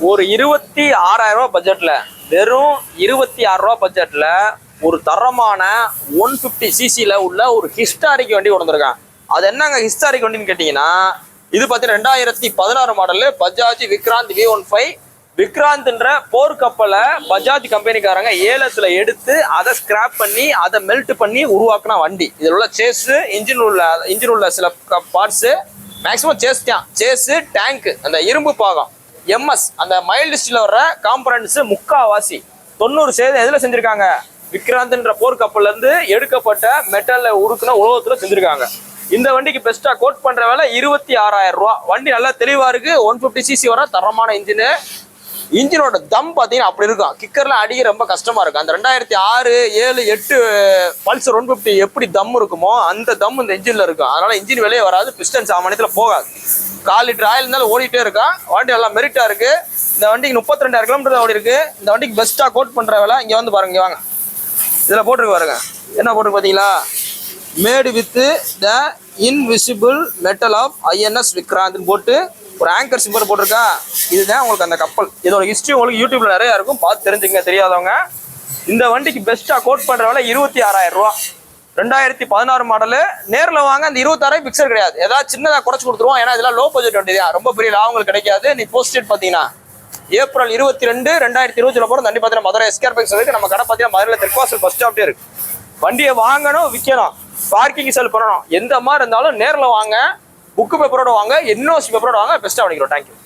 ஒரு 26,000 ரூபாய் பட்ஜெட்ல, வெறும் 26 ரூபாய் பட்ஜெட்ல ஒரு தரமான 150 சிசில உள்ள ஒரு ஹிஸ்டாரிக் வண்டி கொண்டிருக்காங்க. அது என்னங்க ஹிஸ்டாரிக் வண்டின்னு கேட்டீங்கன்னா, இது பார்த்தீங்கன்னா 2016 மாடல் பஜாஜ் விக்ராந்த் V15. விக்ராந்த்ன்ற போர்க்கப்பலை பஜாஜ் கம்பெனிக்காரங்க ஏலத்துல எடுத்து அதை ஸ்கிராப் பண்ணி அதை மெல்ட் பண்ணி உருவாக்குன வண்டி. இதில் உள்ள சேஸ், இன்ஜின் உள்ள சில பார்ட்ஸ், மேக்ஸிமம் சேஸ் தான், சேஸ் டேங்க், அந்த இரும்பு பாகம், எம்எஸ் அந்த மைல்டு ஸ்டீல்ல வர்ற காம்பனன்ட்ஸ் முக்காவாசி 90% எதுல செஞ்சிருக்காங்க? விக்ராந்த்ன்ற போர்க்கப்பல்ல இருந்து எடுக்கப்பட்ட மெட்டல்ல உருக்குன உலோகத்துல செஞ்சிருக்காங்க. இந்த வண்டிக்கு பெஸ்டா கோட் பண்ற வேலை 26,000 ரூபாய். வண்டி நல்லா தெளிவா இருக்கு. 150 சிசி வர தரமான இன்ஜின். இன்ஜினோட தம் பார்த்தீங்கன்னா அப்படி இருக்கும். கிக்கர்லாம் அடிக்க ரொம்ப கஷ்டமா இருக்கும். அந்த 2006, 7, 8 பல்சர் 150 எப்படி தம் இருக்குமோ அந்த தம் இந்த இன்ஜின்ல இருக்கும். அதனால இன்ஜின் வெளியே வராது, பிஸ்டன் சாமானியத்தில் போகாது. 4 லிட்டர் ஆயில் இருந்தாலும் ஓடிட்டே இருக்கா. வண்டி நல்லா மெரிட்டா இருக்கு. இந்த வண்டிக்கு 32,000 கிலோமீட்டர் ஓடி இருக்கு. இந்த வண்டிக்கு பெஸ்டா கோட் பண்ற வேலை இங்க வந்து பாருங்க. வாங்க, இதுல போட்டுருக்கு பாருங்க. என்ன போட்டுருக்கு பாத்தீங்களா? Made with the invisible metal of INS Vikrant போட்டு ஒரு ஆங்கர் சிம்பல் போட்டிருக்கா. இதுதான் உங்களுக்கு அந்த கப்பல். இதோட ஹிஸ்ட்ரி உங்களுக்கு யூடியூப்ல நிறைய இருக்கும், பார்த்து தெரிஞ்சுங்க தெரியாதவங்க. இந்த வண்டிக்கு பெஸ்டா கோட் பண்ற வேலை 26,000 ரூபாய். 2016 மாடலு. நேரில் வாங்க. அந்த 26,000 பிக்சர் கிடையாது, ஏதாவது சின்னதாக குறைச்சு கொடுத்துருவோம். ஏன்னா இதெல்லாம் லோ பட்ஜெட் வண்டி தான், ரொம்ப பெரிய லாபங்கள் கிடைக்காது. நீ போஸ்டேட் பார்த்தீங்கன்னா ஏப்ரல் 22, 2020 போகிற வண்டி பார்த்தீங்கன்னா மதுரை எஸ்கேர் பைக்ஸ் இருக்கு. நம்ம கடை பார்த்தீங்கன்னா மதுரையில் தெற்காசல் பஸ் ஸ்டாப்டே இருக்கு. வண்டியை வாங்கணும், விற்கணும், பார்க்கிங் செல் பண்ணணும், எந்த மாதிரி இருந்தாலும் நேரில் வாங்க. புக்கு பேப்பரோட வாங்க, என்ஓசி பேப்பரோட வாங்க. பெஸ்ட்டாக பண்ணிக்கிறோம். தேங்க்யூ.